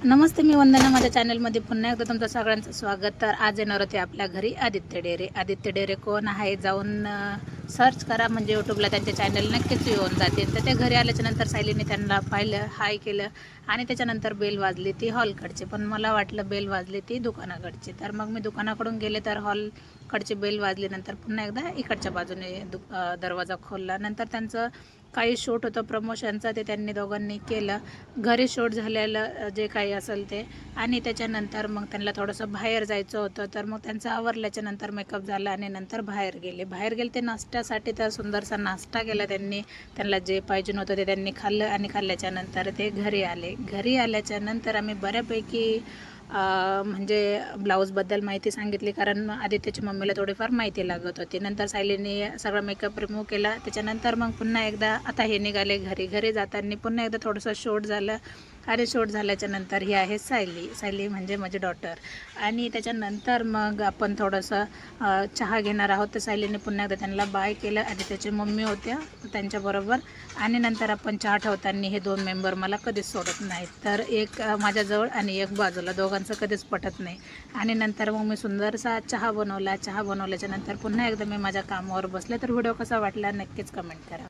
नमस्ते, मी वंदना. माझ्या चॅनलमध्ये पुन्हा एकदा तुमचं सगळ्यांचं स्वागत. तर आज येणार होते आपल्या घरी आदित्य डेरे. आदित्य डेरे कोण आहे जाऊन सर्च करा, म्हणजे यूट्यूबला त्यांचे चॅनल नक्कीच येऊन जातील. तर ते घरी आल्याच्यानंतर सायलीने त्यांना पाहिलं, हाय केलं आणि त्याच्यानंतर बेल वाजली ती हॉलकडची. पण मला वाटलं बेल वाजली ती दुकानाकडची. तर मग मी दुकानाकडून गेले तर हॉलकडची बेल वाजल्यानंतर पुन्हा एकदा इकडच्या बाजूने दरवाजा खोलला. नंतर त्यांचं काही शूट होतं प्रमोशनचं, ते त्यांनी दोघांनी केलं. घरी शूट झालेलं जे काही असेल ते. आणि त्याच्यानंतर मग त्यांना थोडंसं बाहेर जायचं होतं, तर मग त्यांचं आवरल्याच्यानंतर मेकअप झाला आणि नंतर बाहेर गेले ते नाश्त्यासाठी. तर सुंदरसा नाश्ता केला त्यांनी. त्यांना जे पाहिजे होतं ते त्यांनी खाल्लं आणि खाल्ल्याच्यानंतर ते घरी आल्याच्यानंतर आम्ही बऱ्यापैकी म्हणजे ब्लाऊजबद्दल माहिती सांगितली, कारण आदित्यच्या मम्मीला थोडीफार माहिती लागत होती. नंतर सायलीने सगळा मेकअप रिमूव्ह केला. त्याच्यानंतर मग पुन्हा एकदा आता हे निघाले घरी जाताना पुन्हा एकदा थोडंसं शूट झालं. आणि शूट झाल्याच्यानंतर ही आहे सायली म्हणजे माझी डॉटर. आणि त्याच्यानंतर मग आपण थोडंसं चहा घेणार आहोत. तर सायलीने पुन्हा एकदा त्यांना बाय केलं. आदित्यची मम्मी होत्या त्यांच्याबरोबर. आणि नंतर आपण चहा ठेवताना हे दोन मेंबर मला कधीच सोडत नाहीत. तर एक माझ्याजवळ आणि एक बाजूला, दोघांचं कधीच पटत नाही. आणि नंतर मग मी सुंदरसा चहा बनवल्याच्यानंतर पुन्हा एकदा मी माझ्या कामावर बसले. तर व्हिडिओ कसा वाटला नक्कीच कमेंट करा.